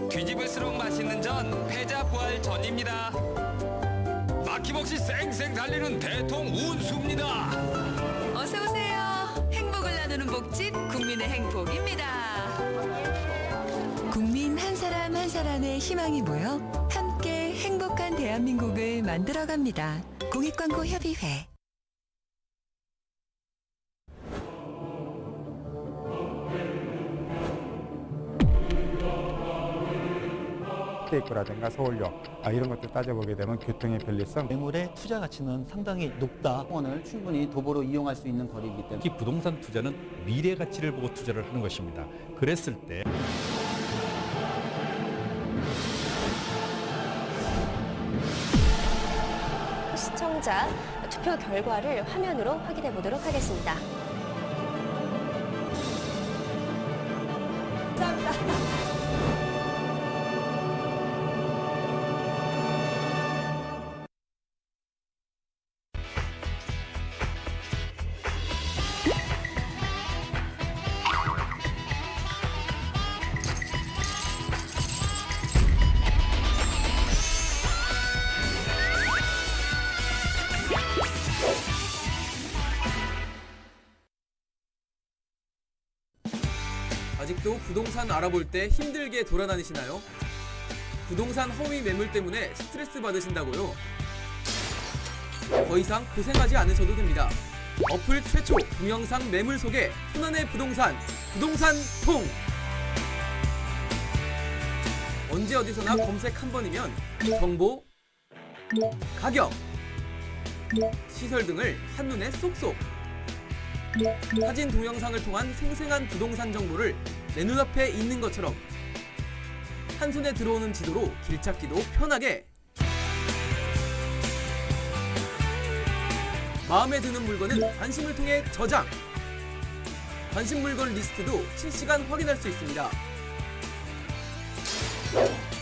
뒤집을수록 맛있는 전 패자부활 전입니다. 막힘없이 쌩쌩 달리는 대통 운수입니다. 어서 오세요. 행복을 나누는 복집 국민의 행복입니다. 국민 한 사람 한 사람의 희망이 모여 함께 행복한 대한민국을 만들어갑니다. 공익광고협의회. 케이크라든가 서울역 이런 것들 따져보게 되면 교통의 편리성, 매물의 투자 가치는 상당히 높다. 원을 충분히 도보로 이용할 수 있는 거리이기 때문에 특히 부동산 투자는 미래 가치를 보고 투자를 하는 것입니다. 그랬을 때 시청자 투표 결과를 화면으로 확인해 보도록 하겠습니다. 감사합니다. 아직도 부동산 알아볼 때 힘들게 돌아다니시나요? 부동산 허위 매물 때문에 스트레스 받으신다고요? 더 이상 고생하지 않으셔도 됩니다. 어플 최초 동영상 매물 소개 손안의 부동산 부동산통! 언제 어디서나 검색 한 번이면 정보, 가격, 시설 등을 한눈에 쏙쏙! 사진 동영상을 통한 생생한 부동산 정보를 내 눈앞에 있는 것처럼 한 손에 들어오는 지도로 길 찾기도 편하게 마음에 드는 물건은 관심을 통해 저장 관심 물건 리스트도 실시간 확인할 수 있습니다.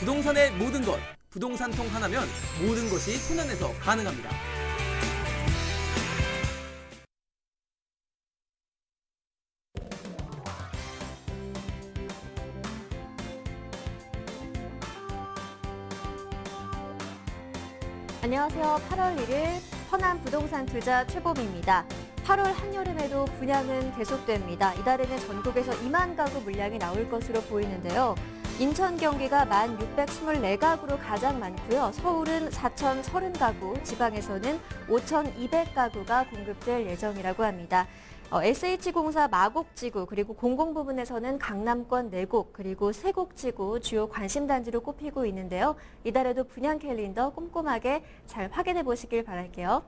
부동산의 모든 것 부동산통 하나면 모든 것이 손안에서 가능합니다. 안녕하세요. 8월 1일 천안 부동산 투자 최봄입니다. 8월 한여름에도 분양은 계속됩니다. 이달에는 전국에서 2만 가구 물량이 나올 것으로 보이는데요. 인천, 경기가 1,624가구로 가장 많고요. 서울은 4,030가구, 지방에서는 5,200가구가 공급될 예정이라고 합니다. SH공사 마곡지구 그리고 공공부문에서는 강남권 4곳 그리고 세곡지구 주요 관심단지로 꼽히고 있는데요. 이달에도 분양 캘린더 꼼꼼하게 잘 확인해 보시길 바랄게요.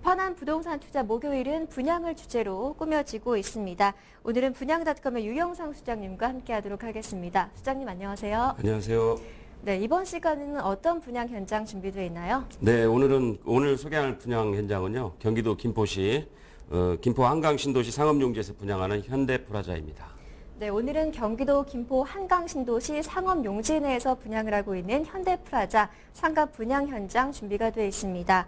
편안 부동산 투자 목요일은 분양을 주제로 꾸며지고 있습니다. 오늘은 분양닷컴의 유영상 수장님과 함께하도록 하겠습니다. 수장님 안녕하세요. 안녕하세요. 네, 이번 시간에는 어떤 분양 현장 준비되어 있나요? 네, 오늘 소개할 분양 현장은요. 경기도 김포시 김포 한강 신도시 상업용지에서 분양하는 현대프라자입니다. 네, 오늘은 경기도 김포 한강 신도시 상업용지 내에서 분양을 하고 있는 현대프라자 상가 분양 현장 준비가 되어 있습니다.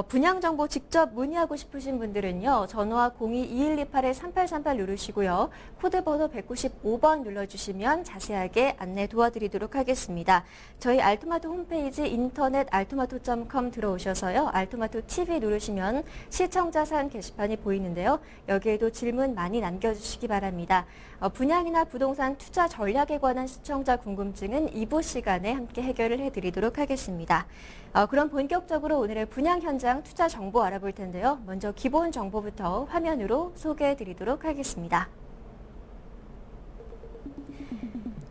분양 정보 직접 문의하고 싶으신 분들은요. 전화 02-2128-3838 누르시고요. 코드번호 195번 눌러주시면 자세하게 안내 도와드리도록 하겠습니다. 저희 알토마토 홈페이지 인터넷 알토마토.com 들어오셔서요. 알토마토 TV 누르시면 시청자 사연 게시판이 보이는데요. 여기에도 질문 많이 남겨주시기 바랍니다. 분양이나 부동산 투자 전략에 관한 시청자 궁금증은 2부 시간에 함께 해결을 해드리도록 하겠습니다. 그럼 본격적으로 오늘의 분양 현장 투자 정보 알아볼 텐데요. 먼저 기본 정보부터 화면으로 소개해드리도록 하겠습니다.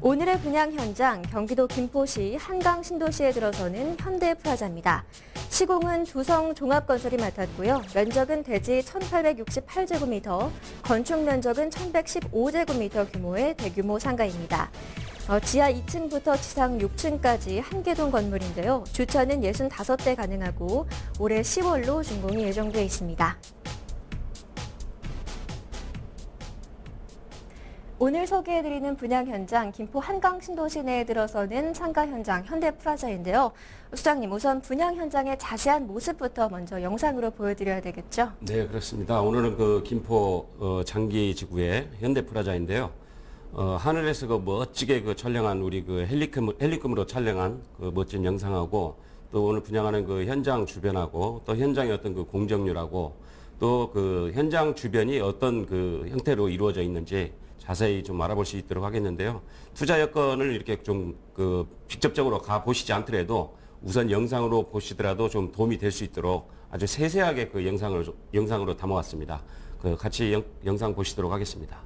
오늘의 분양 현장 경기도 김포시 한강 신도시에 들어서는 현대프라자입니다. 시공은 두성 종합건설이 맡았고요. 면적은 대지 1,868제곱미터, 건축 면적은 1,115제곱미터 규모의 대규모 상가입니다. 지하 2층부터 지상 6층까지 한 개동 건물인데요. 주차는 65대 가능하고 올해 10월로 준공이 예정돼 있습니다. 오늘 소개해드리는 분양 현장 김포 한강 신도시 내에 들어서는 상가 현장 현대프라자인데요. 수장님, 우선 분양 현장의 자세한 모습부터 먼저 영상으로 보여드려야 되겠죠? 네, 그렇습니다. 오늘은 김포 장기지구의 현대프라자인데요. 하늘에서 그 멋지게 그 촬영한 우리 그 헬리캠으로 촬영한 그 멋진 영상하고 또 오늘 분양하는 그 현장 주변하고 또 현장의 어떤 그 공정률하고 또 그 현장 주변이 어떤 그 형태로 이루어져 있는지 자세히 좀 알아볼 수 있도록 하겠는데요. 투자 여건을 이렇게 좀 그 직접적으로 가 보시지 않더라도 우선 영상으로 보시더라도 좀 도움이 될 수 있도록 아주 세세하게 그 영상으로 담아왔습니다. 그 같이 영상 보시도록 하겠습니다.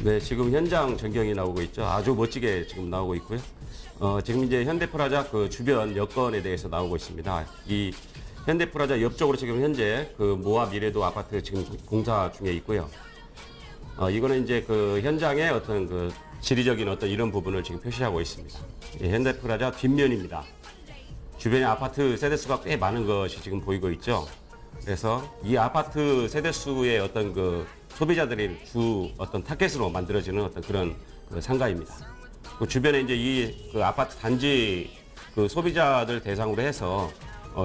네, 지금 현장 전경이 나오고 있죠. 아주 멋지게 지금 나오고 있고요. 지금 이제 현대프라자 그 주변 여건에 대해서 나오고 있습니다. 이 현대프라자 옆쪽으로 지금 현재 그 모아 미래도 아파트 지금 공사 중에 있고요. 이거는 이제 그 현장의 어떤 그 지리적인 어떤 이런 부분을 지금 표시하고 있습니다. 현대프라자 뒷면입니다. 주변에 아파트 세대수가 꽤 많은 것이 지금 보이고 있죠. 그래서 이 아파트 세대수의 어떤 그 소비자들의 주 어떤 타겟으로 만들어지는 어떤 그런 그 상가입니다. 그 주변에 이제 이 그 아파트 단지 그 소비자들 대상으로 해서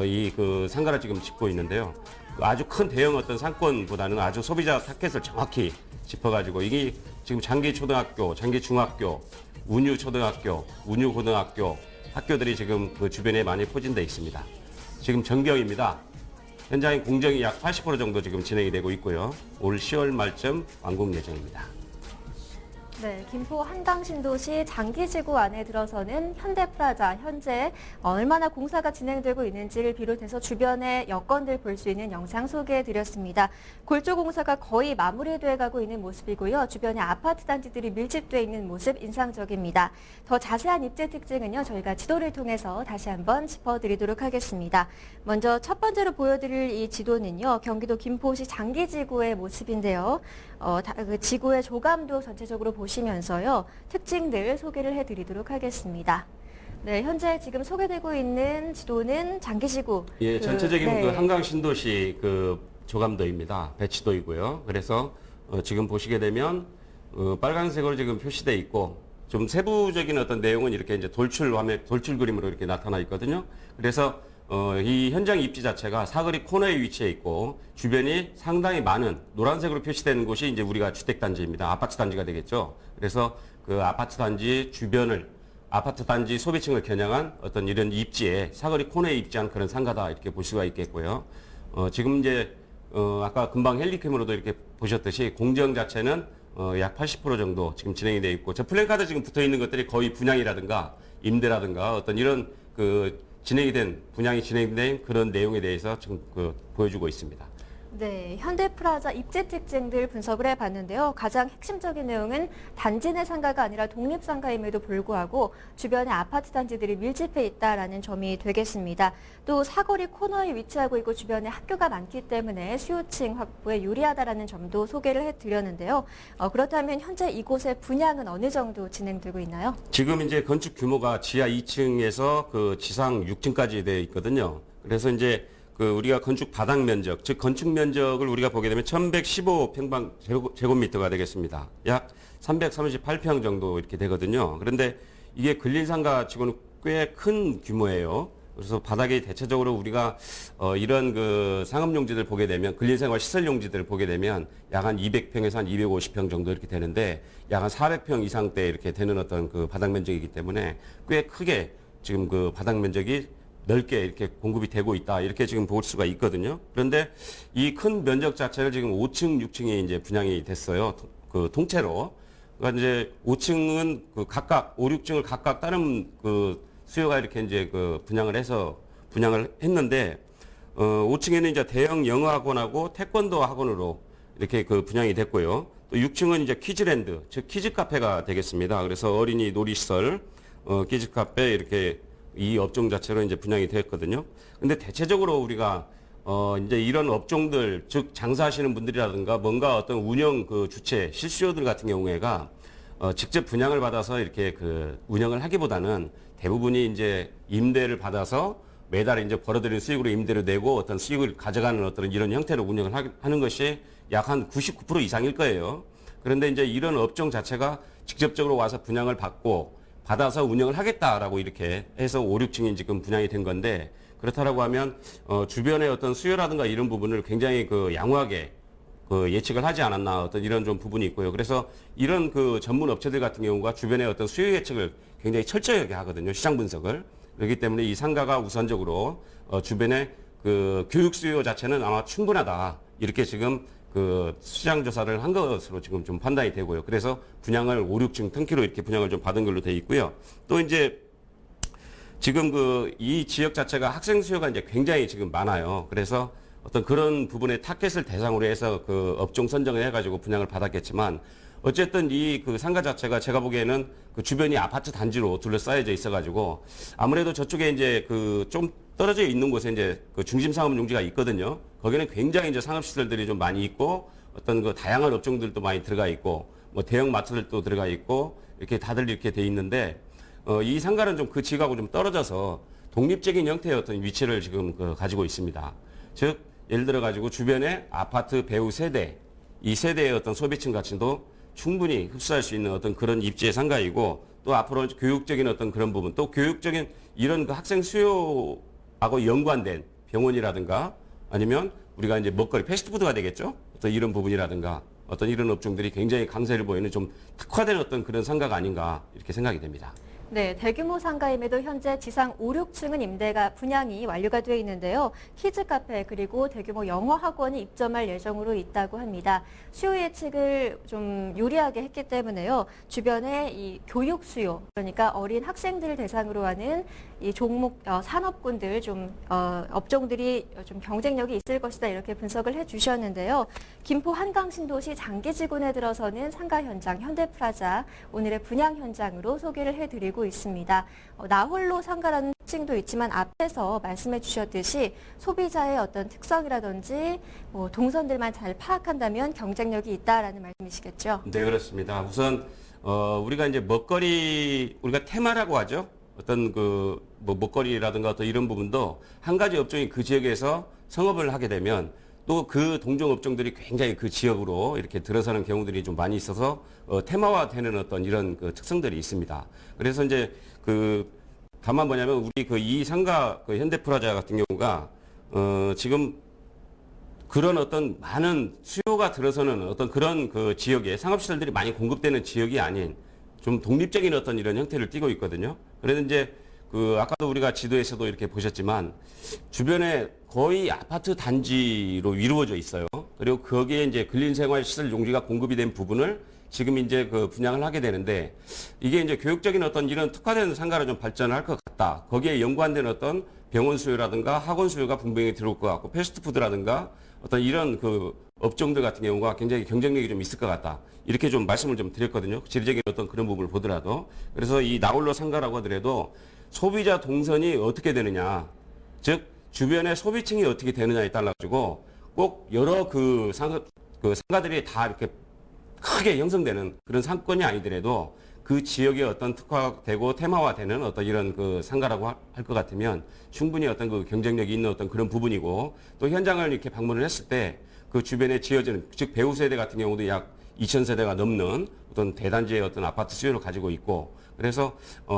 이 그 상가를 지금 짓고 있는데요. 아주 큰 대형 어떤 상권보다는 아주 소비자 타겟을 정확히 짚어가지고 이게 지금 장기 초등학교, 장기 중학교, 운유 초등학교, 운유 고등학교 학교들이 지금 그 주변에 많이 포진되어 있습니다. 지금 전경입니다. 현장의 공정이 약 80% 정도 지금 진행이 되고 있고요. 올 10월 말쯤 완공 예정입니다. 네, 김포 한강신도시 장기지구 안에 들어서는 현대프라자 현재 얼마나 공사가 진행되고 있는지를 비롯해서 주변의 여건들 볼 수 있는 영상 소개해드렸습니다. 골조 공사가 거의 마무리돼 가고 있는 모습이고요. 주변에 아파트 단지들이 밀집돼 있는 모습 인상적입니다. 더 자세한 입지 특징은요, 저희가 지도를 통해서 다시 한번 짚어드리도록 하겠습니다. 먼저 첫 번째로 보여드릴 이 지도는요, 경기도 김포시 장기지구의 모습인데요. 그 지구의 조감도 전체적으로 보시면서요, 특징들 소개를 해드리도록 하겠습니다. 네, 현재 지금 소개되고 있는 지도는 장기지구. 예, 전체적인 네. 그 한강 신도시 그 조감도입니다. 배치도이고요. 그래서 지금 보시게 되면 빨간색으로 지금 표시되어 있고 좀 세부적인 어떤 내용은 이렇게 이제 돌출 그림으로 이렇게 나타나 있거든요. 그래서 이 현장 입지 자체가 사거리 코너에 위치해 있고 주변이 상당히 많은 노란색으로 표시되는 곳이 이제 우리가 주택단지입니다. 아파트 단지가 되겠죠. 그래서 그 아파트 단지 주변을 아파트 단지 소비층을 겨냥한 어떤 이런 입지에 사거리 코너에 입지한 그런 상가다 이렇게 볼 수가 있겠고요. 지금 이제 아까 금방 헬리캠으로도 이렇게 보셨듯이 공정 자체는 약 80% 정도 지금 진행이 되어 있고 저 플랜카드 지금 붙어 있는 것들이 거의 분양이라든가 임대라든가 어떤 이런 분양이 진행된 그런 내용에 대해서 지금 보여주고 있습니다. 네, 현대프라자 입지 특징들 분석을 해봤는데요. 가장 핵심적인 내용은 단지 내 상가가 아니라 독립상가임에도 불구하고 주변에 아파트 단지들이 밀집해 있다라는 점이 되겠습니다. 또 사거리 코너에 위치하고 있고 주변에 학교가 많기 때문에 수요층 확보에 유리하다라는 점도 소개를 해드렸는데요. 그렇다면 현재 이곳의 분양은 어느 정도 진행되고 있나요? 지금 이제 건축 규모가 지하 2층에서 그 지상 6층까지 되어 있거든요. 그래서 이제 우리가 건축 바닥 면적, 즉 건축 면적을 우리가 보게 되면 1115평방 제곱미터가 되겠습니다. 약 338평 정도 이렇게 되거든요. 그런데 이게 근린상가 치고는 꽤 큰 규모예요. 그래서 바닥에 대체적으로 우리가 이런 그 상업용지들 보게 되면 근린생활 시설용지들을 보게 되면 약 한 200평에서 한 250평 정도 이렇게 되는데 약 한 400평 이상대 이렇게 되는 어떤 그 바닥 면적이기 때문에 꽤 크게 지금 그 바닥 면적이 넓게 이렇게 공급이 되고 있다. 이렇게 지금 볼 수가 있거든요. 그런데 이 큰 면적 자체를 지금 5층, 6층에 이제 분양이 됐어요. 그 통째로. 그러니까 이제 5층은 그 각각 5, 6층을 각각 다른 그 수요가 이렇게 이제 그 분양을 했는데 5층에는 이제 대형 영어학원하고 태권도 학원으로 이렇게 그 분양이 됐고요. 또 6층은 이제 키즈랜드, 즉 키즈 카페가 되겠습니다. 그래서 어린이 놀이시설, 키즈 카페 이렇게 이 업종 자체로 이제 분양이 되었거든요. 근데 대체적으로 우리가 이제 이런 업종들, 즉 장사하시는 분들이라든가 뭔가 어떤 운영 그 주체, 실수요들 같은 경우에가 직접 분양을 받아서 이렇게 그 운영을 하기보다는 대부분이 이제 임대를 받아서 매달 이제 벌어들이는 수익으로 임대를 내고 어떤 수익을 가져가는 어떤 이런 형태로 운영을 하는 것이 약 한 99% 이상일 거예요. 그런데 이제 이런 업종 자체가 직접적으로 와서 분양을 받아서 운영을 하겠다라고 이렇게 해서 5, 6층이 지금 분양이 된 건데 그렇다라고 하면 주변의 어떤 수요라든가 이런 부분을 굉장히 그 양호하게 그 예측을 하지 않았나 어떤 이런 좀 부분이 있고요. 그래서 이런 그 전문 업체들 같은 경우가 주변의 어떤 수요 예측을 굉장히 철저하게 하거든요. 시장 분석을. 그렇기 때문에 이 상가가 우선적으로 주변의 그 교육 수요 자체는 아마 충분하다. 이렇게 지금 그 시장 조사를 한 것으로 지금 좀 판단이 되고요. 그래서 분양을 5, 6층 턴키로 이렇게 분양을 좀 받은 걸로 돼 있고요. 또 이제 지금 그 이 지역 자체가 학생 수요가 이제 굉장히 지금 많아요. 그래서 어떤 그런 부분의 타겟을 대상으로 해서 그 업종 선정을 해가지고 분양을 받았겠지만 어쨌든 이 그 상가 자체가 제가 보기에는 그 주변이 아파트 단지로 둘러싸여져 있어가지고 아무래도 저쪽에 이제 그 좀 떨어져 있는 곳에 이제 그 중심 상업 용지가 있거든요. 거기는 굉장히 이제 상업 시설들이 좀 많이 있고 어떤 그 다양한 업종들도 많이 들어가 있고 뭐 대형 마트들도 들어가 있고 이렇게 다들 이렇게 돼 있는데 이 상가는 좀 그 지역하고 좀 떨어져서 독립적인 형태의 어떤 위치를 지금 그 가지고 있습니다. 즉 예를 들어 가지고 주변에 아파트 배우 세대 이 세대의 어떤 소비층 가치도 충분히 흡수할 수 있는 어떤 그런 입지의 상가이고 또 앞으로 교육적인 어떤 그런 부분 또 교육적인 이런 그 학생 수요하고 연관된 병원이라든가 아니면 우리가 이제 먹거리 패스트푸드가 되겠죠. 어떤 이런 부분이라든가 어떤 이런 업종들이 굉장히 강세를 보이는 좀 특화된 어떤 그런 상가가 아닌가 이렇게 생각이 됩니다. 네, 대규모 상가임에도 현재 지상 5, 6층은 임대가 분양이 완료가 되어 있는데요. 키즈 카페 그리고 대규모 영어 학원이 입점할 예정으로 있다고 합니다. 수요 예측을 좀 유리하게 했기 때문에요. 주변에 이 교육 수요, 그러니까 어린 학생들을 대상으로 하는 이 종목 산업군들 업종들이 좀 경쟁력이 있을 것이다 이렇게 분석을 해주셨는데요. 김포 한강신도시 장기지군에 들어서는 상가 현장 현대프라자 오늘의 분양 현장으로 소개를 해드리고 있습니다. 나홀로 상가라는 특징도 있지만 앞에서 말씀해 주셨듯이 소비자의 어떤 특성이라든지 뭐 동선들만 잘 파악한다면 경쟁력이 있다라는 말씀이시겠죠? 네, 그렇습니다. 우선 우리가 이제 먹거리 우리가 테마라고 하죠. 어떤 그 뭐 먹거리라든가 어떤 이런 부분도 한 가지 업종이 그 지역에서 성업을 하게 되면 또 그 동종 업종들이 굉장히 그 지역으로 이렇게 들어서는 경우들이 좀 많이 있어서 테마화되는 어떤 이런 그 특성들이 있습니다. 그래서 이제 그 다만 뭐냐면 우리 그 이 상가 그 현대프라자 같은 경우가 지금 그런 어떤 많은 수요가 들어서는 어떤 그런 그 지역에 상업시설들이 많이 공급되는 지역이 아닌 좀 독립적인 어떤 이런 형태를 띠고 있거든요. 그래서 이제 그 아까도 우리가 지도에서도 이렇게 보셨지만 주변에 거의 아파트 단지로 이루어져 있어요. 그리고 거기에 이제 근린생활시설 용지가 공급이 된 부분을 지금 이제 그 분양을 하게 되는데 이게 이제 교육적인 어떤 이런 특화된 상가로 좀 발전을 할 것 같다. 거기에 연관된 어떤 병원 수요라든가 학원 수요가 분명히 들어올 것 같고 패스트푸드라든가 어떤 이런 그 업종들 같은 경우가 굉장히 경쟁력이 좀 있을 것 같다. 이렇게 좀 말씀을 좀 드렸거든요. 지리적인 어떤 그런 부분을 보더라도. 그래서 이 나홀로 상가라고 하더라도 소비자 동선이 어떻게 되느냐. 즉, 주변의 소비층이 어떻게 되느냐에 따라가지고 꼭 여러 그 상가들이 다 이렇게 크게 형성되는 그런 상권이 아니더라도 그 지역의 어떤 특화되고 테마화되는 어떤 이런 그 상가라고 할 것 같으면 충분히 어떤 그 경쟁력이 있는 어떤 그런 부분이고 또 현장을 이렇게 방문을 했을 때 그 주변에 지어지는 즉 배우 세대 같은 경우도 약 2,000세대가 넘는 어떤 대단지의 어떤 아파트 수요를 가지고 있고 그래서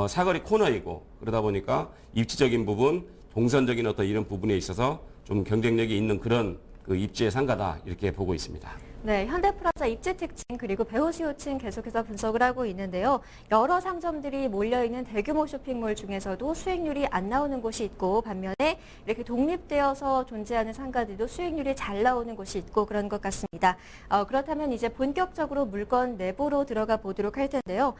사거리 코너이고 그러다 보니까 입지적인 부분, 동선적인 어떤 이런 부분에 있어서 좀 경쟁력이 있는 그런 그 입지의 상가다 이렇게 보고 있습니다. 네, 현대프라자 입지 특징 그리고 배우 수요층 계속해서 분석을 하고 있는데요. 여러 상점들이 몰려있는 대규모 쇼핑몰 중에서도 수익률이 안 나오는 곳이 있고 반면에 이렇게 독립되어서 존재하는 상가들도 수익률이 잘 나오는 곳이 있고 그런 것 같습니다. 그렇다면 이제 본격적으로 물건 내부로 들어가 보도록 할 텐데요.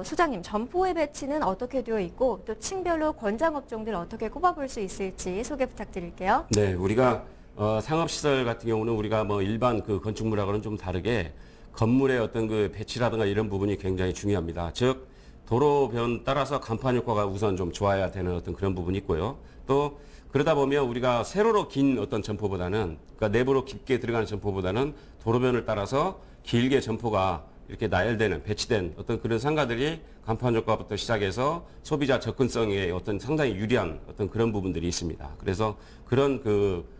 소장님, 점포의 배치는 어떻게 되어 있고 또 층별로 권장 업종들 어떻게 꼽아볼 수 있을지 소개 부탁드릴게요. 네, 우리가 상업시설 같은 경우는 우리가 뭐 일반 그 건축물하고는 좀 다르게 건물의 어떤 그 배치라든가 이런 부분이 굉장히 중요합니다. 즉, 도로변 따라서 간판 효과가 우선 좀 좋아야 되는 어떤 그런 부분이 있고요. 또, 그러다 보면 우리가 세로로 긴 어떤 점포보다는, 그러니까 내부로 깊게 들어가는 점포보다는 도로변을 따라서 길게 점포가 이렇게 나열되는, 배치된 어떤 그런 상가들이 간판 효과부터 시작해서 소비자 접근성에 어떤 상당히 유리한 어떤 그런 부분들이 있습니다. 그래서 그런 그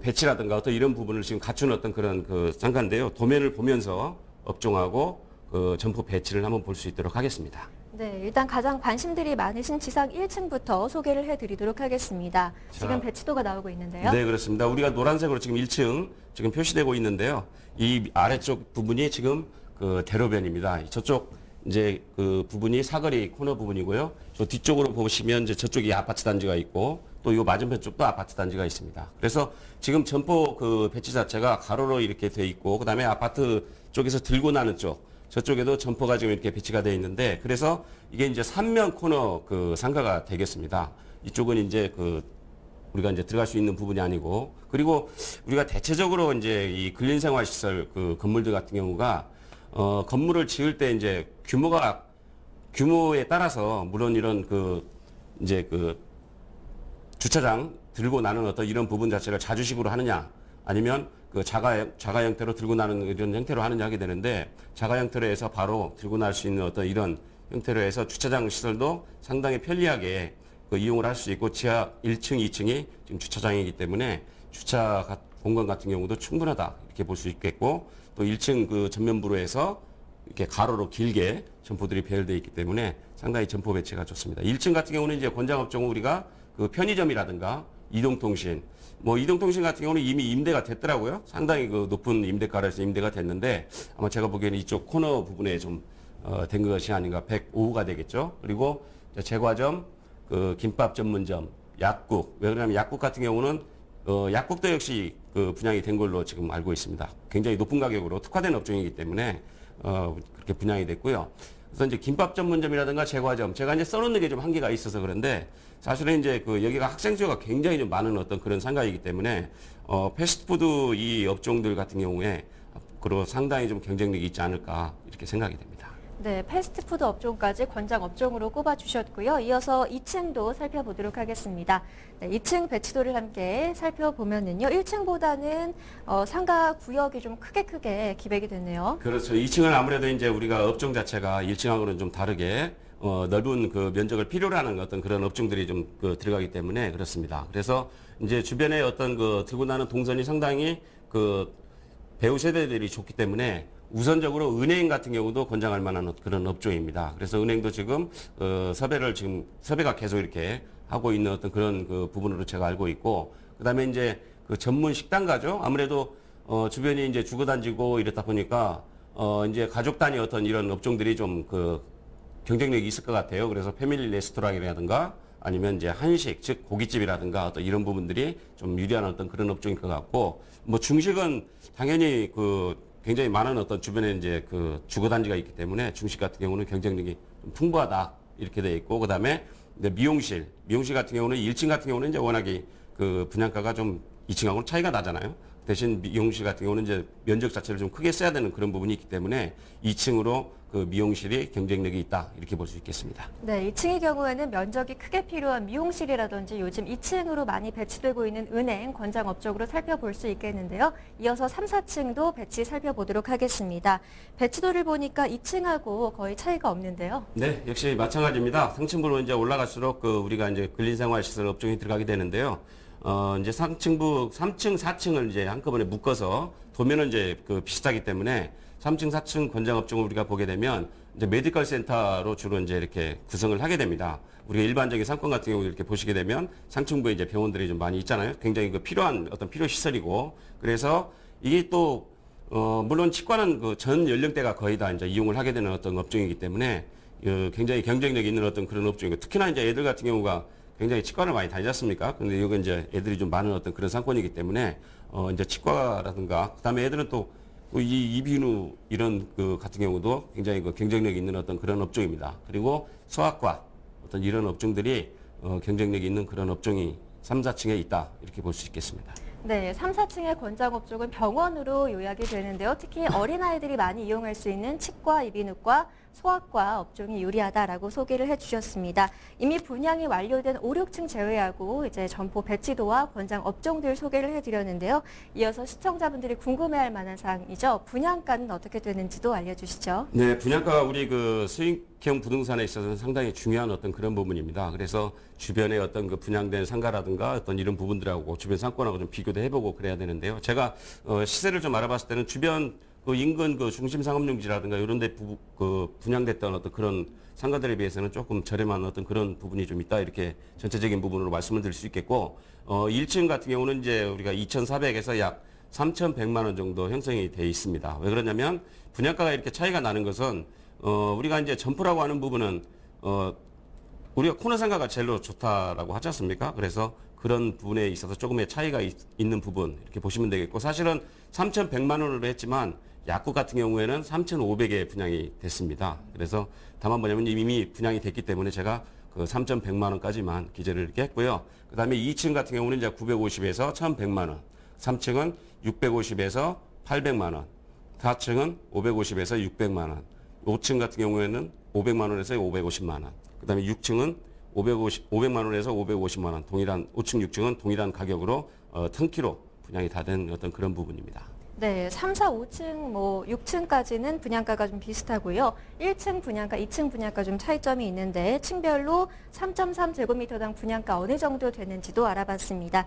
배치라든가 어떤 이런 부분을 지금 갖춘 어떤 그런 그 상가인데요. 도면을 보면서 업종하고 그 점포 배치를 한번 볼 수 있도록 하겠습니다. 네, 일단 가장 관심들이 많으신 지상 1층부터 소개를 해드리도록 하겠습니다. 지금 배치도가 나오고 있는데요. 네, 그렇습니다. 우리가 노란색으로 지금 1층 지금 표시되고 있는데요. 이 아래쪽 부분이 지금 그 대로변입니다. 저쪽 이제 그 부분이 사거리 코너 부분이고요. 저 뒤쪽으로 보시면 이제 저쪽이 아파트 단지가 있고 또 이 맞은편 쪽도 아파트 단지가 있습니다. 그래서 지금 점포 그 배치 자체가 가로로 이렇게 돼 있고 그다음에 아파트 쪽에서 들고 나는 쪽 저쪽에도 점포가 지금 이렇게 배치가 돼 있는데 그래서 이게 이제 3면 코너 그 상가가 되겠습니다. 이쪽은 이제 그 우리가 이제 들어갈 수 있는 부분이 아니고 그리고 우리가 대체적으로 이제 이 근린생활시설 그 건물들 같은 경우가 건물을 지을 때 이제 규모에 따라서 물론 이런 그 이제 그 주차장 들고 나는 어떤 이런 부분 자체를 자주식으로 하느냐 아니면 그 자가 형태로 들고 나는 이런 형태로 하느냐 하게 되는데 자가 형태로 해서 바로 들고 날 수 있는 어떤 이런 형태로 해서 주차장 시설도 상당히 편리하게 그 이용을 할 수 있고 지하 1층, 2층이 지금 주차장이기 때문에 주차 공간 같은 경우도 충분하다 이렇게 볼 수 있겠고 또 1층 그 전면부로 해서 이렇게 가로로 길게 점포들이 배열되어 있기 때문에 상당히 점포 배치가 좋습니다. 1층 같은 경우는 이제 권장업종은 우리가 그 편의점이라든가 이동통신, 뭐 이동통신 같은 경우는 이미 임대가 됐더라고요. 상당히 그 높은 임대가에서 임대가 됐는데 아마 제가 보기에는 이쪽 코너 부분에 좀 된 것이 아닌가 105호가 되겠죠. 그리고 제과점, 그 김밥 전문점, 약국. 왜 그러냐면 약국 같은 경우는 약국도 역시 그 분양이 된 걸로 지금 알고 있습니다. 굉장히 높은 가격으로 특화된 업종이기 때문에 그렇게 분양이 됐고요. 그래서 이제 김밥 전문점이라든가 제과점, 제가 이제 써놓는 게 좀 한계가 있어서 그런데 사실은 이제 그 여기가 학생 수요가 굉장히 좀 많은 어떤 그런 상가이기 때문에 패스트푸드 이 업종들 같은 경우에 앞으로 상당히 좀 경쟁력이 있지 않을까 이렇게 생각이 됩니다. 네, 패스트푸드 업종까지 권장 업종으로 꼽아주셨고요. 이어서 2층도 살펴보도록 하겠습니다. 네, 2층 배치도를 함께 살펴보면은요, 1층보다는 상가 구역이 좀 크게 기백이 됐네요. 그렇죠. 2층은 아무래도 이제 우리가 업종 자체가 1층하고는 좀 다르게 넓은 그 면적을 필요로 하는 어떤 그런 업종들이 좀 그 들어가기 때문에 그렇습니다. 그래서 이제 주변에 어떤 그 들고 나는 동선이 상당히 그 배우 세대들이 좋기 때문에 우선적으로 은행 같은 경우도 권장할 만한 그런 업종입니다. 그래서 은행도 지금 섭외가 계속 이렇게 하고 있는 어떤 그런 그 부분으로 제가 알고 있고, 그다음에 이제 그 전문 식당가죠. 아무래도 주변이 이제 주거단지고 이렇다 보니까 이제 가족 단위 어떤 이런 업종들이 좀 그 경쟁력이 있을 것 같아요. 그래서 패밀리 레스토랑이라든가 아니면 이제 한식, 즉 고깃집이라든가 어떤 이런 부분들이 좀 유리한 어떤 그런 업종일 것 같고, 뭐 중식은 당연히 그 굉장히 많은 어떤 주변에 이제 그 주거단지가 있기 때문에 중식 같은 경우는 경쟁력이 좀 풍부하다 이렇게 돼 있고, 그다음에 이제 미용실 같은 경우는 1층 같은 경우는 이제 워낙에 그 분양가가 좀 2층하고는 차이가 나잖아요. 대신 미용실 같은 경우는 이제 면적 자체를 좀 크게 써야 되는 그런 부분이 있기 때문에 2층으로 그 미용실이 경쟁력이 있다 이렇게 볼 수 있겠습니다. 네, 2층의 경우에는 면적이 크게 필요한 미용실이라든지 요즘 2층으로 많이 배치되고 있는 은행 권장 업종으로 살펴볼 수 있겠는데요. 이어서 3, 4층도 배치 살펴보도록 하겠습니다. 배치도를 보니까 2층하고 거의 차이가 없는데요. 네, 역시 마찬가지입니다. 상층부로 이제 올라갈수록 그 우리가 이제 근린생활시설 업종이 들어가게 되는데요. 이제 3층, 4층을 이제 한꺼번에 묶어서 도면은 이제 그 비슷하기 때문에 3층, 4층 권장 업종을 우리가 보게 되면 이제 메디컬 센터로 주로 이제 이렇게 구성을 하게 됩니다. 우리가 일반적인 상권 같은 경우 이렇게 보시게 되면 상층부에 이제 병원들이 좀 많이 있잖아요. 굉장히 그 필요한 어떤 필요 시설이고, 그래서 이게 또 물론 치과는 그 전 연령대가 거의 다 이제 이용을 하게 되는 어떤 업종이기 때문에 굉장히 경쟁력 있는 어떤 그런 업종이고, 특히나 이제 애들 같은 경우가 굉장히 치과를 많이 다니지 않습니까? 근데 여기 이제 애들이 좀 많은 어떤 그런 상권이기 때문에 이제 치과라든가 그다음에 애들은 또 이 이비인후 이런 그 같은 경우도 굉장히 그 경쟁력이 있는 어떤 그런 업종입니다. 그리고 소아과 어떤 이런 업종들이 경쟁력이 있는 그런 업종이 3, 4층에 있다 이렇게 볼 수 있겠습니다. 네, 3, 4층의 권장 업종은 병원으로 요약이 되는데요. 특히 어린아이들이 많이 이용할 수 있는 치과, 이비인후과, 소아과 업종이 유리하다라고 소개를 해주셨습니다. 이미 분양이 완료된 5, 6층 제외하고 이제 점포 배치도와 권장 업종들 소개를 해드렸는데요. 이어서 시청자분들이 궁금해할 만한 사항이죠. 분양가는 어떻게 되는지도 알려주시죠. 네, 분양가가 우리 그 수익형 부동산에 있어서는 상당히 중요한 어떤 그런 부분입니다. 그래서 주변에 어떤 그 분양된 상가라든가 어떤 이런 부분들하고 주변 상권하고 좀 비교도 해보고 그래야 되는데요. 제가 시세를 좀 알아봤을 때는 주변 그 인근 그 중심 상업용지라든가 이런 데 분양됐던 어떤 그런 상가들에 비해서는 조금 저렴한 어떤 그런 부분이 좀 있다, 이렇게 전체적인 부분으로 말씀을 드릴 수 있겠고, 1층 같은 경우는 이제 우리가 2,400에서 약 3,100만 원 정도 형성이 돼 있습니다. 왜 그러냐면 분양가가 이렇게 차이가 나는 것은 우리가 이제 점포라고 하는 부분은 우리가 코너 상가가 제일 좋다라고 하지 않습니까? 그래서 그런 부분에 있어서 조금의 차이가 있는 부분 이렇게 보시면 되겠고, 사실은 3,100만 원으로 했지만 약국 같은 경우에는 3,500에 분양이 됐습니다. 그래서 다만 뭐냐면 이미 분양이 됐기 때문에 제가 그 3,100만 원까지만 기재를 이렇게 했고요. 그 다음에 2층 같은 경우는 이제 950에서 1,100만 원, 3층은 650에서 800만 원, 4층은 550에서 600만 원, 5층 같은 경우에는 500만 원에서 550만 원, 그 다음에 6층은 500만 원에서 550만 원, 동일한 5층, 6층은 동일한 가격으로 턴키로 분양이 다 된 어떤 그런 부분입니다. 네, 3, 4, 5층, 6층까지는 분양가가 좀 비슷하고요. 1층 분양가, 2층 분양가 좀 차이점이 있는데 층별로 3.3제곱미터당 분양가 어느 정도 되는지도 알아봤습니다.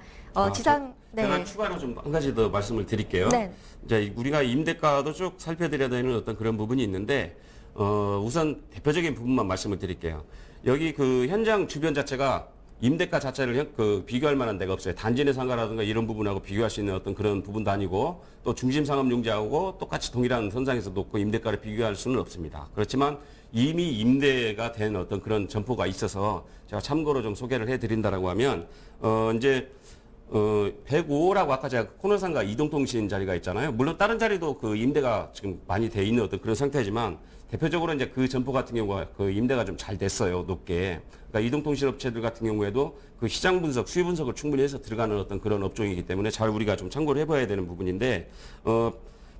지상, 제가 네. 추가로 좀 한 가지 더 말씀을 드릴게요. 네. 이제 우리가 임대가도 쭉 살펴드려야 되는 어떤 그런 부분이 있는데, 우선 대표적인 부분만 말씀을 드릴게요. 여기 그 현장 주변 자체가 임대가 자체를 비교할 만한 데가 없어요. 단지 내 상가라든가 이런 부분하고 비교할 수 있는 어떤 그런 부분도 아니고, 또 중심 상업 용지하고 똑같이 동일한 선상에서 놓고 임대가를 비교할 수는 없습니다. 그렇지만 이미 임대가 된 어떤 그런 점포가 있어서 제가 참고로 좀 소개를 해드린다라고 하면, 이제 105라고 아까 제가 코너상가 이동통신 자리가 있잖아요. 물론 다른 자리도 그 임대가 지금 많이 돼 있는 어떤 그런 상태지만, 대표적으로 이제 그 점포 같은 경우가 그 임대가 좀 잘 됐어요, 높게. 그러니까 이동통신 업체들 같은 경우에도 그 시장 분석, 수요 분석을 충분히 해서 들어가는 어떤 그런 업종이기 때문에 잘 우리가 좀 참고를 해봐야 되는 부분인데,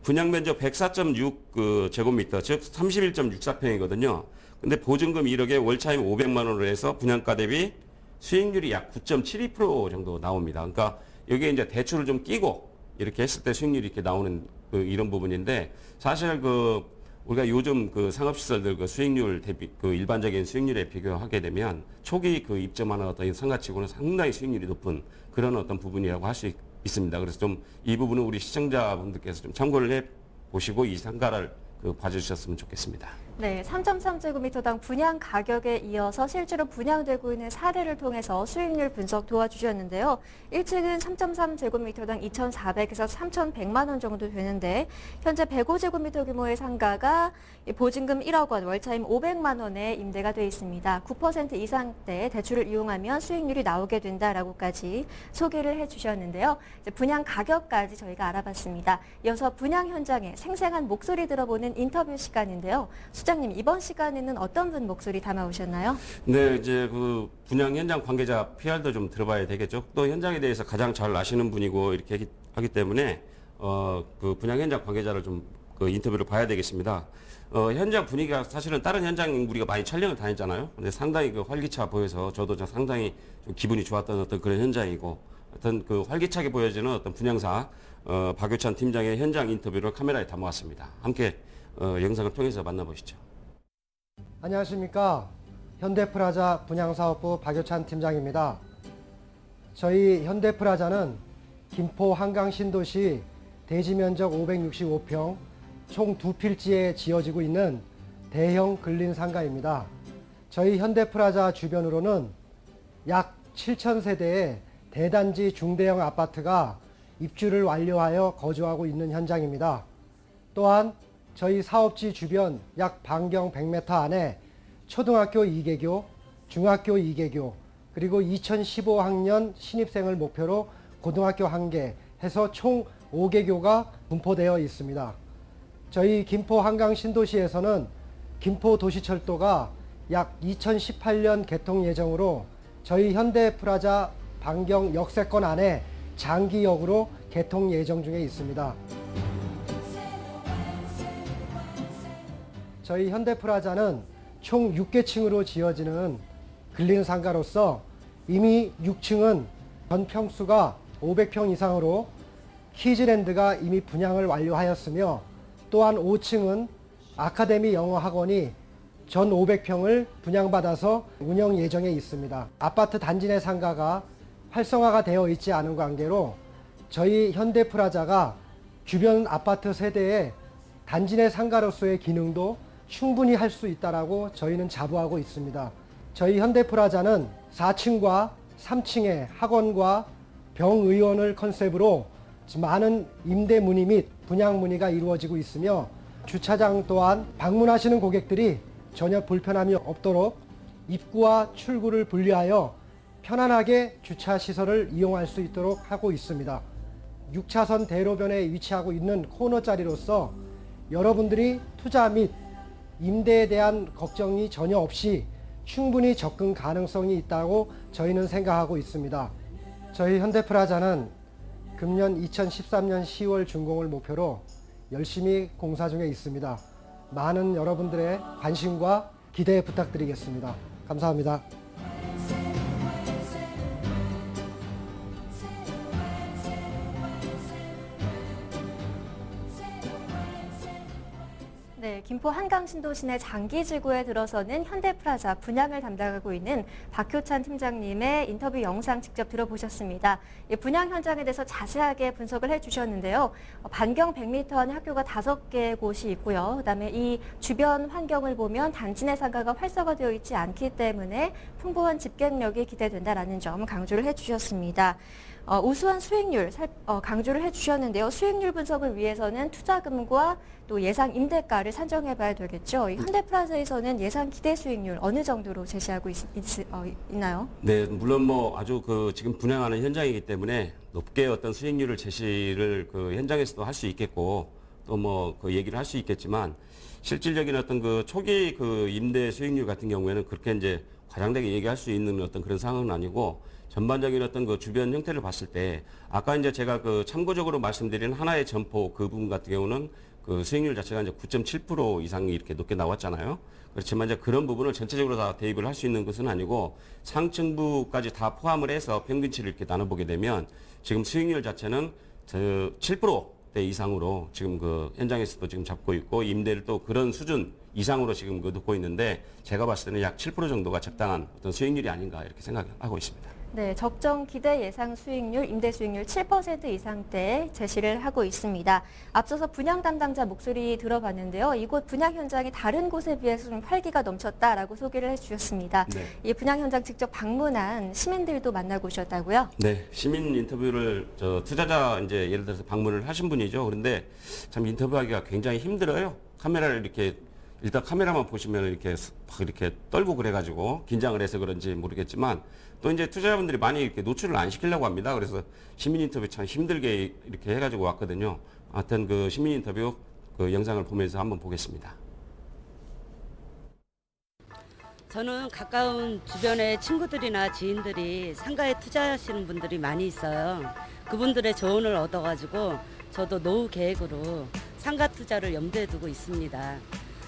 분양 면적 104.6 제곱미터, 즉 31.64평이거든요. 근데 보증금 1억에 월차임 500만 원으로 해서 분양가 대비 수익률이 약 9.72% 정도 나옵니다. 그러니까 여기에 이제 대출을 좀 끼고 이렇게 했을 때 수익률이 이렇게 나오는 이런 부분인데, 사실 우리가 요즘 상업시설들 수익률 대비 일반적인 수익률에 비교하게 되면 초기 입점하는 어떤 상가치고는 상당히 수익률이 높은 그런 어떤 부분이라고 할 수 있습니다. 그래서 좀 이 부분은 우리 시청자분들께서 좀 참고를 해 보시고 이 상가를 봐주셨으면 좋겠습니다. 네, 3.3제곱미터당 분양 가격에 이어서 실제로 분양되고 있는 사례를 통해서 수익률 분석 도와주셨는데요. 1층은 3.3제곱미터당 2,400에서 3,100만 원 정도 되는데, 현재 105제곱미터 규모의 상가가 보증금 1억 원, 월차임 500만 원에 임대가 돼 있습니다. 9% 이상대 대출을 이용하면 수익률이 나오게 된다라고까지 소개를 해주셨는데요. 이제 분양 가격까지 저희가 알아봤습니다. 이어서 분양 현장에 생생한 목소리 들어보는 인터뷰 시간인데요. 수장님, 이번 시간에는 어떤 분 목소리 담아오셨나요? 네, 이제 분양 현장 관계자 PR도 좀 들어봐야 되겠죠. 또 현장에 대해서 가장 잘 아시는 분이고 이렇게 하기 때문에 분양 현장 관계자를 좀 인터뷰를 봐야 되겠습니다. 현장 분위기가 사실은 다른 현장 우리가 많이 촬영을 다녔잖아요. 근데 상당히 활기차 보여서 저도 상당히 좀 기분이 좋았던 어떤 그런 현장이고, 어떤 활기차게 보여지는 어떤 분양사 박효찬 팀장의 현장 인터뷰를 카메라에 담아왔습니다. 함께 영상을 통해서 만나보시죠. 안녕하십니까. 현대프라자 분양사업부 박효찬 팀장입니다. 저희 현대프라자는 김포 한강 신도시 대지면적 565평 총 2필지에 지어지고 있는 대형 근린 상가입니다. 저희 현대프라자 주변으로는 약 7,000세대의 대단지 중대형 아파트가 입주를 완료하여 거주하고 있는 현장입니다. 또한 저희 사업지 주변 약 반경 100m 안에 초등학교 2개교, 중학교 2개교, 그리고 2015학년 신입생을 목표로 고등학교 1개 해서 총 5개교가 분포되어 있습니다. 저희 김포 한강 신도시에서는 김포도시철도가 약 2018년 개통 예정으로 저희 현대프라자 반경 역세권 안에 장기역으로 개통 예정 중에 있습니다. 저희 현대프라자는 총 6개층으로 지어지는 근린 상가로서 이미 6층은 전 평수가 500평 이상으로 키즈랜드가 이미 분양을 완료하였으며, 또한 5층은 아카데미 영어학원이 전 500평을 분양받아서 운영 예정에 있습니다. 아파트 단지 내 상가가 활성화가 되어 있지 않은 관계로 저희 현대프라자가 주변 아파트 세대에 단지 내 상가로서의 기능도 충분히 할 수 있다라고 저희는 자부하고 있습니다. 저희 현대프라자는 4층과 3층에 학원과 병의원을 컨셉으로 많은 임대 문의 및 분양 문의가 이루어지고 있으며 주차장 또한 방문하시는 고객들이 전혀 불편함이 없도록 입구와 출구를 분리하여 편안하게 주차 시설을 이용할 수 있도록 하고 있습니다. 6차선 대로변에 위치하고 있는 코너 자리로서 여러분들이 투자 및 임대에 대한 걱정이 전혀 없이 충분히 접근 가능성이 있다고 저희는 생각하고 있습니다. 저희 현대프라자는 금년 2013년 10월 준공을 목표로 열심히 공사 중에 있습니다. 많은 여러분들의 관심과 기대 부탁드리겠습니다. 감사합니다. 네, 김포 한강신도시내 장기지구에 들어서는 현대프라자 분양을 담당하고 있는 박효찬 팀장님의 인터뷰 영상 직접 들어보셨습니다. 이 분양 현장에 대해서 자세하게 분석을 해주셨는데요. 반경 100m 안에 학교가 5개 곳이 있고요. 그다음에 이 주변 환경을 보면 단지 내 상가가 활성화되어 있지 않기 때문에 풍부한 집객력이 기대된다라는 점 강조를 해주셨습니다. 우수한 수익률 강조를 해주셨는데요. 수익률 분석을 위해서는 투자금과 또 예상 임대가를 산정해봐야 되겠죠. 이 현대프라자에서는 예상 기대 수익률 어느 정도로 제시하고 있나요? 네, 물론 뭐 아주 지금 분양하는 현장이기 때문에 높게 어떤 수익률을 제시를 현장에서도 할 수 있겠고 또 뭐 얘기를 할 수 있겠지만 실질적인 어떤 초기 임대 수익률 같은 경우에는 그렇게 이제 과장되게 얘기할 수 있는 어떤 그런 상황은 아니고 전반적인 어떤 주변 형태를 봤을 때 아까 이제 제가 참고적으로 말씀드린 하나의 점포 그 부분 같은 경우는 수익률 자체가 이제 9.7% 이상이 이렇게 높게 나왔잖아요. 그렇지만 이제 그런 부분을 전체적으로 다 대입을 할 수 있는 것은 아니고 상층부까지 다 포함을 해서 평균치를 이렇게 나눠보게 되면 지금 수익률 자체는 7%대 이상으로 지금 현장에서도 지금 잡고 있고 임대를 또 그런 수준 이상으로 지금 놓고 있는데 제가 봤을 때는 약 7% 정도가 적당한 어떤 수익률이 아닌가 이렇게 생각하고 있습니다. 네, 적정 기대 예상 수익률, 임대 수익률 7% 이상대 제시를 하고 있습니다. 앞서서 분양 담당자 목소리 들어봤는데요. 이곳 분양 현장이 다른 곳에 비해서 좀 활기가 넘쳤다라고 소개를 해주셨습니다. 네. 이 분양 현장 직접 방문한 시민들도 만나고 오셨다고요? 네, 시민 인터뷰를 투자자 이제 예를 들어서 방문을 하신 분이죠. 그런데 참 인터뷰하기가 굉장히 힘들어요. 카메라를 이렇게 일단 카메라만 보시면 이렇게 막 이렇게 떨고 그래가지고 긴장을 해서 그런지 모르겠지만 또 이제 투자자분들이 많이 이렇게 노출을 안 시키려고 합니다. 그래서 시민 인터뷰 참 힘들게 이렇게 해가지고 왔거든요. 하여튼 시민 인터뷰 영상을 보면서 한번 보겠습니다. 저는 가까운 주변에 친구들이나 지인들이 상가에 투자하시는 분들이 많이 있어요. 그분들의 조언을 얻어가지고 저도 노후 계획으로 상가 투자를 염두에 두고 있습니다.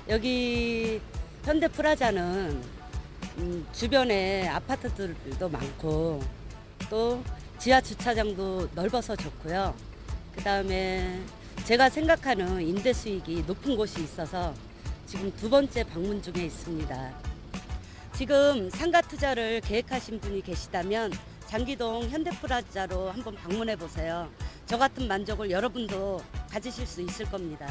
여기 현대프라자는 주변에 아파트들도 많고 또 지하 주차장도 넓어서 좋고요. 그 다음에 제가 생각하는 임대 수익이 높은 곳이 있어서 지금 2번째 방문 중에 있습니다. 지금 상가 투자를 계획하신 분이 계시다면 장기동 현대프라자로 한번 방문해 보세요. 저 같은 만족을 여러분도 가지실 수 있을 겁니다.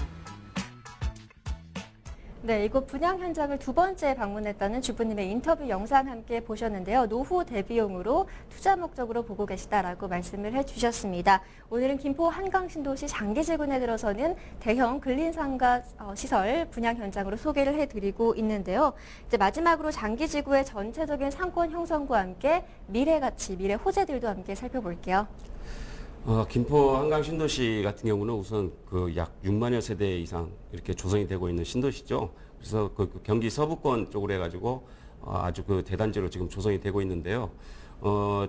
네, 이곳 분양 현장을 2번째 방문했다는 주부님의 인터뷰 영상 함께 보셨는데요. 노후 대비용으로 투자 목적으로 보고 계시다라고 말씀을 해주셨습니다. 오늘은 김포 한강신도시 장기지구에 들어서는 대형 근린상가 시설 분양 현장으로 소개를 해드리고 있는데요. 이제 마지막으로 장기지구의 전체적인 상권 형성과 함께 미래 가치, 미래 호재들도 함께 살펴볼게요. 김포 한강 신도시 같은 경우는 우선 약 6만여 세대 이상 이렇게 조성이 되고 있는 신도시죠. 그래서 경기 서부권 쪽으로 해가지고 아주 대단지로 지금 조성이 되고 있는데요.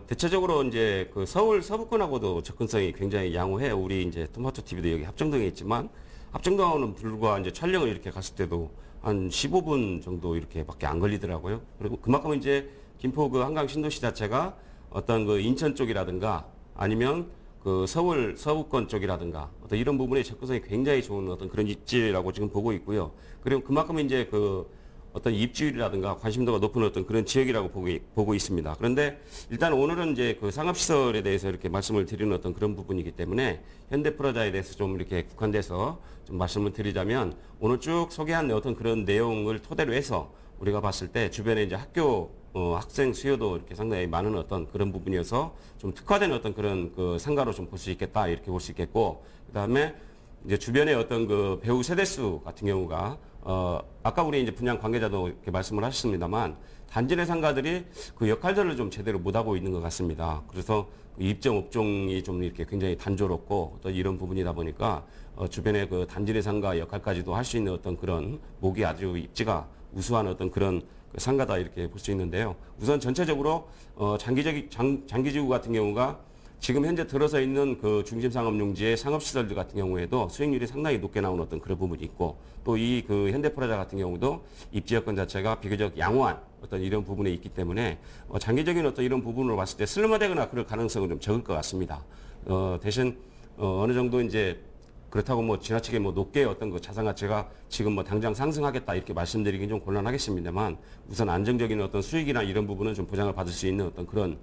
대체적으로 이제 서울 서부권하고도 접근성이 굉장히 양호해요. 우리 이제 토마토 TV도 여기 합정동에 있지만 합정동하고는 불과 이제 촬영을 이렇게 갔을 때도 한 15분 정도 이렇게밖에 안 걸리더라고요. 그리고 그만큼 이제 김포 한강 신도시 자체가 어떤 인천 쪽이라든가 아니면 서울 서부권 쪽이라든가 어떤 이런 부분에 접근성이 굉장히 좋은 어떤 그런 입지라고 지금 보고 있고요. 그리고 그만큼 이제 어떤 입지율이라든가 관심도가 높은 어떤 그런 지역이라고 보고 있습니다. 그런데 일단 오늘은 이제 그 상업시설에 대해서 이렇게 말씀을 드리는 어떤 그런 부분이기 때문에 현대프라자에 대해서 좀 이렇게 국한돼서 좀 말씀을 드리자면 오늘 쭉 소개한 어떤 그런 내용을 토대로 해서 우리가 봤을 때 주변에 이제 학교 학생 수요도 이렇게 상당히 많은 어떤 그런 부분이어서 좀 특화된 어떤 그런 그 상가로 좀 볼 수 있겠다 이렇게 볼 수 있겠고, 그 다음에 이제 주변의 어떤 그 배우 세대수 같은 경우가 아까 우리 이제 분양 관계자도 이렇게 말씀을 하셨습니다만 단지 내 상가들이 그 역할들을 좀 제대로 못하고 있는 것 같습니다. 그래서 그 입점 업종이 좀 이렇게 굉장히 단조롭고 또 이런 부분이다 보니까 주변에 그 단지 내 상가 역할까지도 할 수 있는 어떤 그런 목이 아주 입지가 우수한 어떤 그런 그 상가다 이렇게 볼 수 있는데요. 우선 전체적으로 장기지구 같은 경우가 지금 현재 들어서 있는 그 중심상업용지의 상업시설들 같은 경우에도 수익률이 상당히 높게 나오는 어떤 그런 부분이 있고, 또 이 그 현대프라자 같은 경우도 입지 여건 자체가 비교적 양호한 어떤 이런 부분에 있기 때문에 장기적인 어떤 이런 부분으로 봤을 때 슬럼화되거나 그럴 가능성은 좀 적을 것 같습니다. 대신 어느 정도 이제 그렇다고 뭐 지나치게 뭐 높게 어떤 그 자산 가치가 지금 뭐 당장 상승하겠다 이렇게 말씀드리긴 좀 곤란하겠습니다만 우선 안정적인 어떤 수익이나 이런 부분은 좀 보장을 받을 수 있는 어떤 그런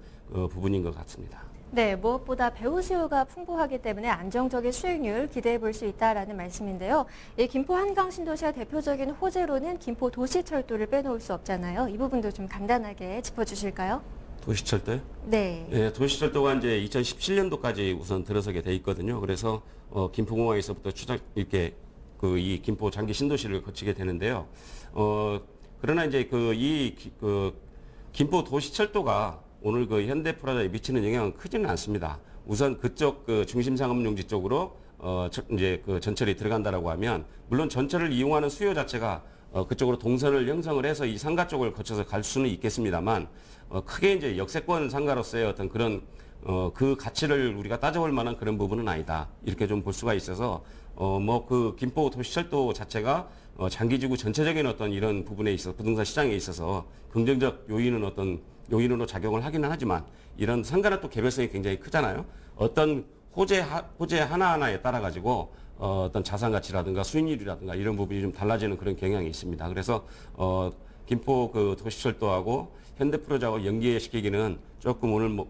부분인 것 같습니다. 네, 무엇보다 배우 수요가 풍부하기 때문에 안정적인 수익률 기대해 볼 수 있다라는 말씀인데요. 이 김포 한강 신도시의 대표적인 호재로는 김포 도시철도를 빼놓을 수 없잖아요. 이 부분도 좀 간단하게 짚어주실까요? 도시철도요? 네. 네, 도시철도가 이제 2017년도까지 우선 들어서게 돼 있거든요. 그래서 김포공항에서부터 이렇게 그 이 김포 장기 신도시를 거치게 되는데요. 그러나 이제 김포 도시철도가 오늘 그 현대프라자에 미치는 영향은 크지는 않습니다. 우선 그쪽 그 중심상업용지 쪽으로 이제 그 전철이 들어간다라고 하면 물론 전철을 이용하는 수요 자체가 그쪽으로 동선을 형성을 해서 이 상가 쪽을 거쳐서 갈 수는 있겠습니다만 크게 이제 역세권 상가로서의 어떤 그런 그 가치를 우리가 따져볼 만한 그런 부분은 아니다. 이렇게 좀 볼 수가 있어서 뭐 그 김포 도시철도 자체가 장기지구 전체적인 어떤 이런 부분에 있어서 부동산 시장에 있어서 긍정적 요인으로 작용을 하기는 하지만 이런 상가는 또 개별성이 굉장히 크잖아요. 어떤 호재 하나하나에 따라 가지고 어떤 자산 가치라든가 수익률이라든가 이런 부분이 좀 달라지는 그런 경향이 있습니다. 그래서 김포 그 도시철도하고 현대프로자하고 연계시키기는 조금 오늘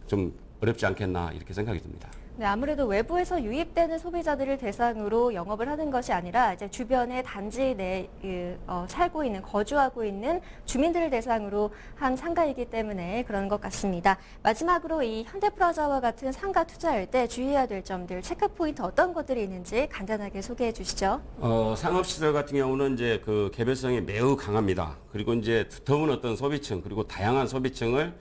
좀 어렵지 않겠나 이렇게 생각이 듭니다. 네, 아무래도 외부에서 유입되는 소비자들을 대상으로 영업을 하는 것이 아니라 이제 주변의 단지 내에 살고 있는, 거주하고 있는 주민들을 대상으로 한 상가이기 때문에 그런 것 같습니다. 마지막으로 이 현대프라자와 같은 상가 투자할 때 주의해야 될 점들, 체크 포인트 어떤 것들이 있는지 간단하게 소개해 주시죠. 상업시설 같은 경우는 이제 그 개별성이 매우 강합니다. 그리고 이제 두터운 어떤 소비층, 그리고 다양한 소비층을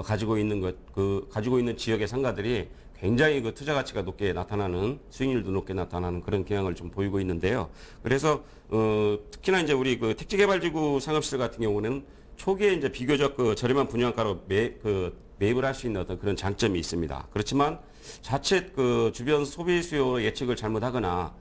가지고 있는 지역의 상가들이 굉장히 그 투자 가치가 높게 나타나는, 수익률도 높게 나타나는 그런 경향을 좀 보이고 있는데요. 그래서 특히나 이제 우리 그 택지개발지구 상업시설 같은 경우는 초기에 이제 비교적 그 저렴한 분양가로 매입을 할 수 있는 어떤 그런 장점이 있습니다. 그렇지만 자칫 그 주변 소비 수요 예측을 잘못하거나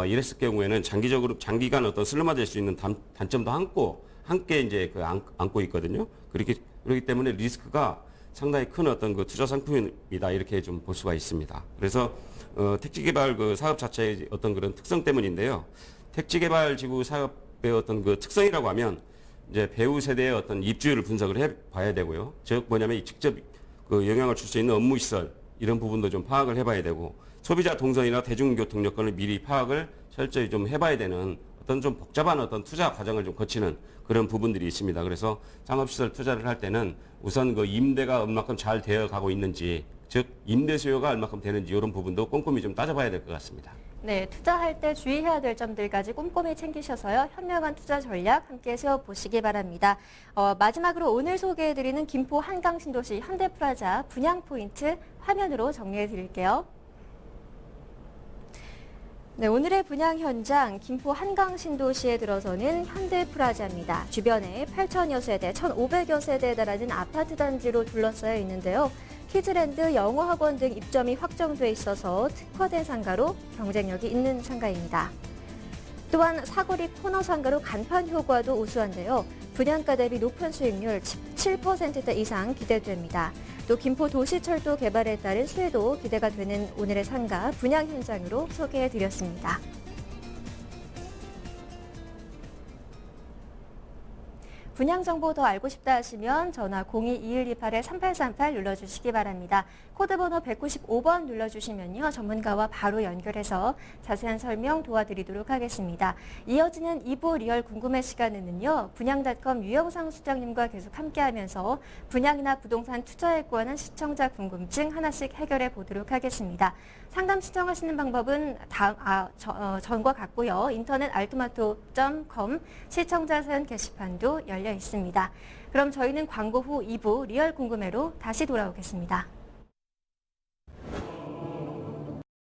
이랬을 경우에는 장기간 어떤 슬럼화될 수 있는 단점도 함께 이제 안고 있거든요. 그렇기 때문에 리스크가 상당히 큰 어떤 그 투자 상품이다 이렇게 좀 볼 수가 있습니다. 그래서 택지개발 그 사업 자체의 어떤 그런 특성 때문인데요. 택지개발지구 사업의 어떤 그 특성이라고 하면 이제 배우 세대의 어떤 입주율을 분석을 해봐야 되고요. 즉 뭐냐면 직접 그 영향을 줄 수 있는 업무 시설 이런 부분도 좀 파악을 해봐야 되고, 소비자 동선이나 대중교통 여건을 미리 파악을 철저히 좀 해봐야 되는 어떤 좀 복잡한 어떤 투자 과정을 좀 거치는 그런 부분들이 있습니다. 그래서 상업시설 투자를 할 때는 우선 그 임대가 얼마큼 잘 되어 가고 있는지, 즉 임대 수요가 얼마큼 되는지 이런 부분도 꼼꼼히 좀 따져봐야 될 것 같습니다. 네, 투자할 때 주의해야 될 점들까지 꼼꼼히 챙기셔서요. 현명한 투자 전략 함께 세워보시기 바랍니다. 마지막으로 오늘 소개해드리는 김포 한강신도시 현대프라자 분양 포인트 화면으로 정리해드릴게요. 네, 오늘의 분양 현장 김포 한강신도시에 들어서는 현대프라자입니다. 주변에 8,000여 세대, 1,500여 세대에 달하는 아파트 단지로 둘러싸여 있는데요. 키즈랜드, 영어학원 등 입점이 확정돼 있어서 특화된 상가로 경쟁력이 있는 상가입니다. 또한 사거리 코너 상가로 간판 효과도 우수한데요. 분양가 대비 높은 수익률 17%대 이상 기대됩니다. 또 김포 도시철도 개발에 따른 수혜도 기대가 되는 오늘의 상가 분양 현장으로 소개해드렸습니다. 분양 정보 더 알고 싶다 하시면 전화 02-2128-3838 눌러주시기 바랍니다. 코드번호 195번 눌러주시면요. 전문가와 바로 연결해서 자세한 설명 도와드리도록 하겠습니다. 이어지는 2부 리얼 궁금해 시간에는요. 분양닷컴 유영상 수장님과 계속 함께하면서 분양이나 부동산 투자에 관한 시청자 궁금증 하나씩 해결해 보도록 하겠습니다. 상담 신청하시는 방법은 전과 같고요. 인터넷 알토마토.com 시청자 사연 게시판도 열려 있습니다. 그럼 저희는 광고 후 2부 리얼 궁금해로 다시 돌아오겠습니다.